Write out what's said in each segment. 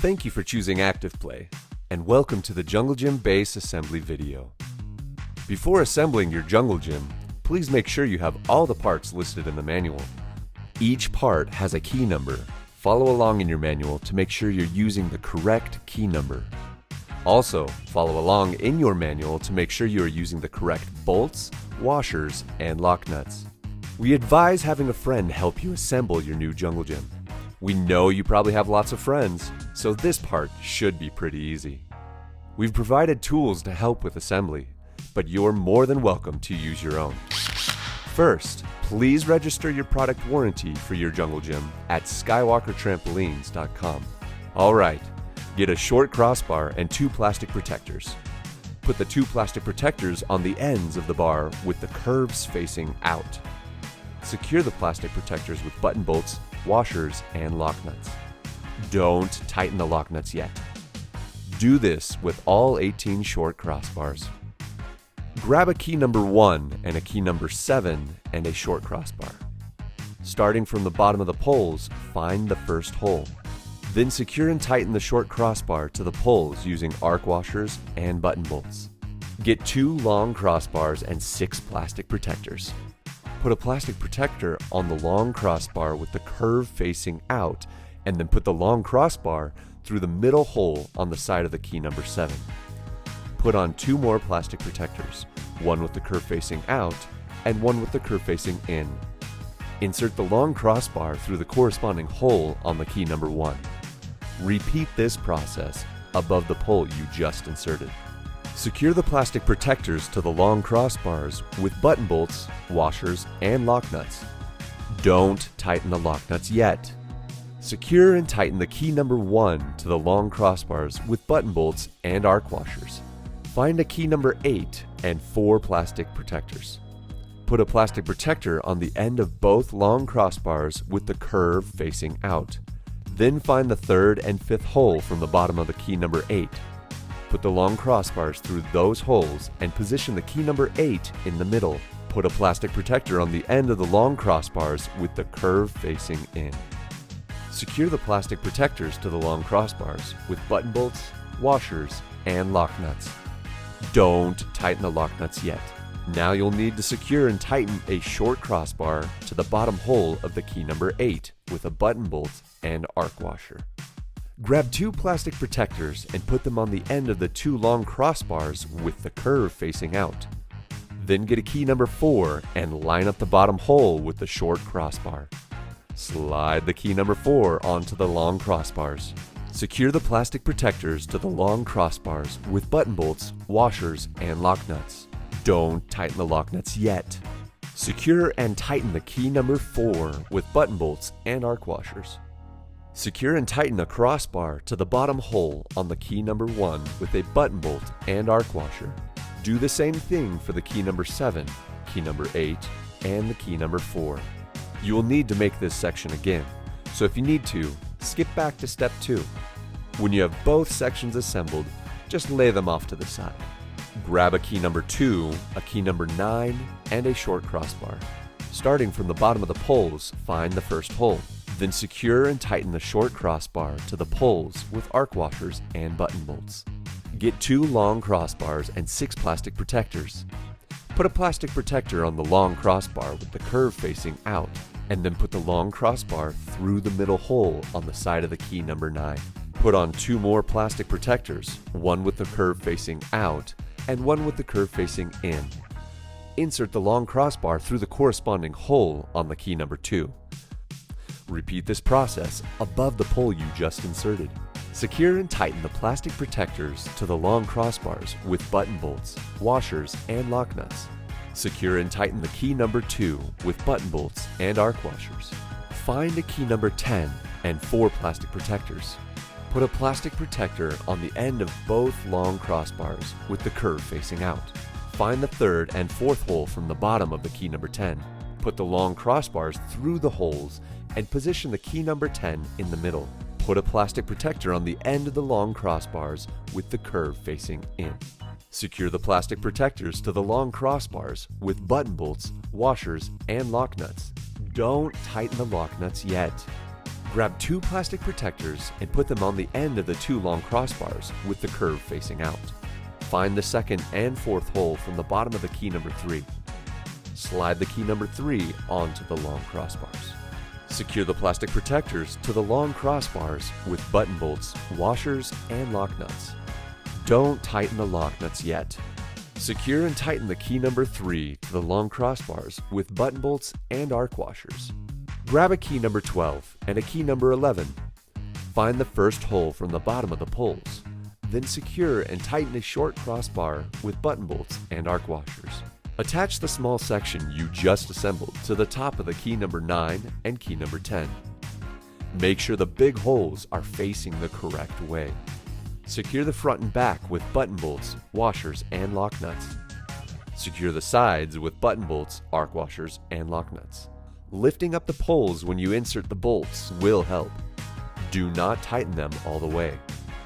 Thank you for choosing ActivePlay, and welcome to the Jungle Gym base assembly video. Before assembling your Jungle Gym, please make sure you have all the parts listed in the manual. Each part has a key number. Follow along in your manual to make sure you're using the correct key number. Also, follow along in your manual to make sure you are using the correct bolts, washers, and lock nuts. We advise having a friend help you assemble your new Jungle Gym. We know you probably have lots of friends, so this part should be pretty easy. We've provided tools to help with assembly, but you're more than welcome to use your own. First, please register your product warranty for your Jungle Gym at skywalkertrampolines.com. Alright, get a short crossbar and 2 plastic protectors. Put the 2 plastic protectors on the ends of the bar with the curves facing out. Secure the plastic protectors with button bolts, washers, and lock nuts. Don't tighten the lock nuts yet. Do this with all 18 short crossbars. Grab a key number 1 and a key number 7 and a short crossbar. Starting from the bottom of the poles, find the first hole. Then secure and tighten the short crossbar to the poles using arc washers and button bolts. Get 2 long crossbars and 6 plastic protectors. Put a plastic protector on the long crossbar with the curve facing out, and then put the long crossbar through the middle hole on the side of the key number 7. Put on 2 more plastic protectors, one with the curve facing out and one with the curve facing in. Insert the long crossbar through the corresponding hole on the key number 1. Repeat this process above the pole you just inserted. Secure the plastic protectors to the long crossbars with button bolts, washers, and lock nuts. Don't tighten the lock nuts yet. Secure and tighten the key number 1 to the long crossbars with button bolts and arc washers. Find a key number 8 and 4 plastic protectors. Put a plastic protector on the end of both long crossbars with the curve facing out. Then find the 3rd and 5th hole from the bottom of the key number 8. Put the long crossbars through those holes and position the key number 8 in the middle. Put a plastic protector on the end of the long crossbars with the curve facing in. Secure the plastic protectors to the long crossbars with button bolts, washers, and lock nuts. Don't tighten the lock nuts yet. Now you'll need to secure and tighten a short crossbar to the bottom hole of the key number 8 with a button bolt and arc washer. Grab 2 plastic protectors and put them on the end of the 2 long crossbars with the curve facing out. Then get a key number 4 and line up the bottom hole with the short crossbar. Slide the key number 4 onto the long crossbars. Secure the plastic protectors to the long crossbars with button bolts, washers, and lock nuts. Don't tighten the lock nuts yet. Secure and tighten the key number 4 with button bolts and arc washers. Secure and tighten a crossbar to the bottom hole on the key number 1 with a button bolt and arc washer. Do the same thing for the key number 7, key number 8, and the key number 4. You will need to make this section again, so if you need to, skip back to step 2. When you have both sections assembled, just lay them off to the side. Grab a key number 2, a key number 9, and a short crossbar. Starting from the bottom of the poles, find the first hole. Then secure and tighten the short crossbar to the poles with arc washers and button bolts. Get 2 long crossbars and 6 plastic protectors. Put a plastic protector on the long crossbar with the curve facing out, and then put the long crossbar through the middle hole on the side of the key number 9. Put on 2 more plastic protectors, one with the curve facing out and one with the curve facing in. Insert the long crossbar through the corresponding hole on the key number 2. Repeat this process above the pole you just inserted. Secure and tighten the plastic protectors to the long crossbars with button bolts, washers, and lock nuts. Secure and tighten the key number 2 with button bolts and arc washers. Find a key number 10 and 4 plastic protectors. Put a plastic protector on the end of both long crossbars with the curve facing out. Find the 3rd and 4th hole from the bottom of the key number 10. Put the long crossbars through the holes and position the key number 10 in the middle. Put a plastic protector on the end of the long crossbars with the curve facing in. Secure the plastic protectors to the long crossbars with button bolts, washers, and lock nuts. Don't tighten the lock nuts yet. Grab 2 plastic protectors and put them on the end of the 2 long crossbars with the curve facing out. Find the second and fourth hole from the bottom of the key number 3. Slide the key number 3 onto the long crossbars. Secure the plastic protectors to the long crossbars with button bolts, washers, and lock nuts. Don't tighten the lock nuts yet. Secure and tighten the key number 3 to the long crossbars with button bolts and arc washers. Grab a key number 12 and a key number 11. Find the first hole from the bottom of the poles. Then secure and tighten a short crossbar with button bolts and arc washers. Attach the small section you just assembled to the top of the key number 9 and key number 10. Make sure the big holes are facing the correct way. Secure the front and back with button bolts, washers, and lock nuts. Secure the sides with button bolts, arc washers, and lock nuts. Lifting up the poles when you insert the bolts will help. Do not tighten them all the way.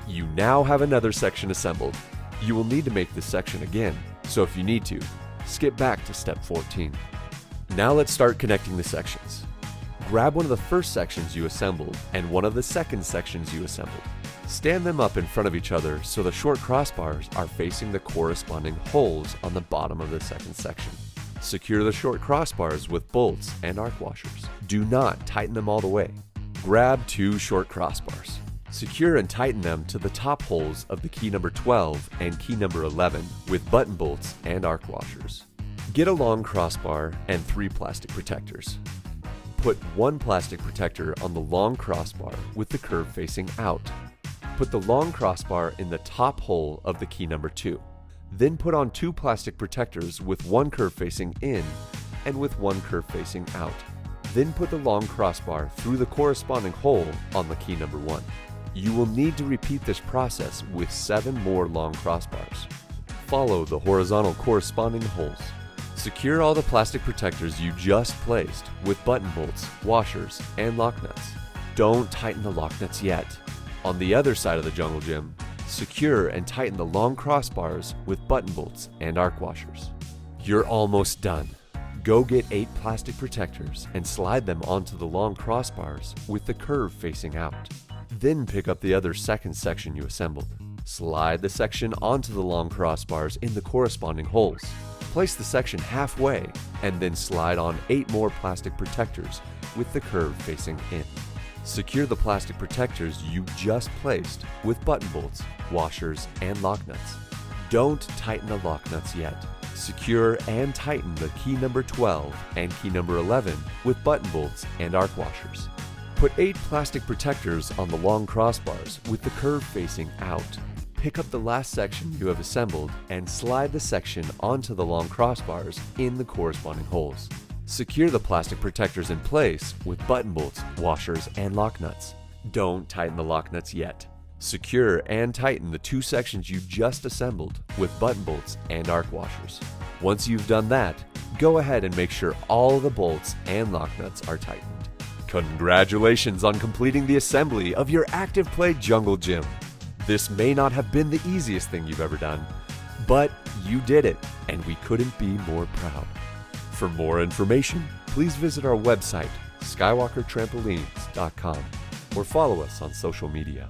You now have another section assembled. You will need to make this section again, so if you need to, skip back to step 14. Now let's start connecting the sections. Grab one of the first sections you assembled and one of the second sections you assembled. Stand them up in front of each other so the short crossbars are facing the corresponding holes on the bottom of the second section. Secure the short crossbars with bolts and arc washers. Do not tighten them all the way. Grab 2 short crossbars. Secure and tighten them to the top holes of the key number 12 and key number 11 with button bolts and arc washers. Get a long crossbar and 3 plastic protectors. Put 1 plastic protector on the long crossbar with the curve facing out. Put the long crossbar in the top hole of the key number 2. Then put on 2 plastic protectors with 1 curve facing in and with 1 curve facing out. Then put the long crossbar through the corresponding hole on the key number 1. You will need to repeat this process with 7 more long crossbars. Follow the horizontal corresponding holes. Secure all the plastic protectors you just placed with button bolts, washers, and lock nuts. Don't tighten the lock nuts yet. On the other side of the jungle gym, secure and tighten the long crossbars with button bolts and arc washers. You're almost done. Go get 8 plastic protectors and slide them onto the long crossbars with the curve facing out. Then pick up the other second section you assembled. Slide the section onto the long crossbars in the corresponding holes. Place the section halfway and then slide on 8 more plastic protectors with the curve facing in. Secure the plastic protectors you just placed with button bolts, washers, and lock nuts. Don't tighten the lock nuts yet. Secure and tighten the key number 12 and key number 11 with button bolts and arc washers. Put 8 plastic protectors on the long crossbars with the curve facing out. Pick up the last section you have assembled and slide the section onto the long crossbars in the corresponding holes. Secure the plastic protectors in place with button bolts, washers, and lock nuts. Don't tighten the lock nuts yet. Secure and tighten the 2 sections you just assembled with button bolts and arc washers. Once you've done that, go ahead and make sure all the bolts and lock nuts are tightened. Congratulations on completing the assembly of your Active Play Jungle Gym. This may not have been the easiest thing you've ever done, but you did it, and we couldn't be more proud. For more information, please visit our website, skywalkertrampolines.com, or follow us on social media.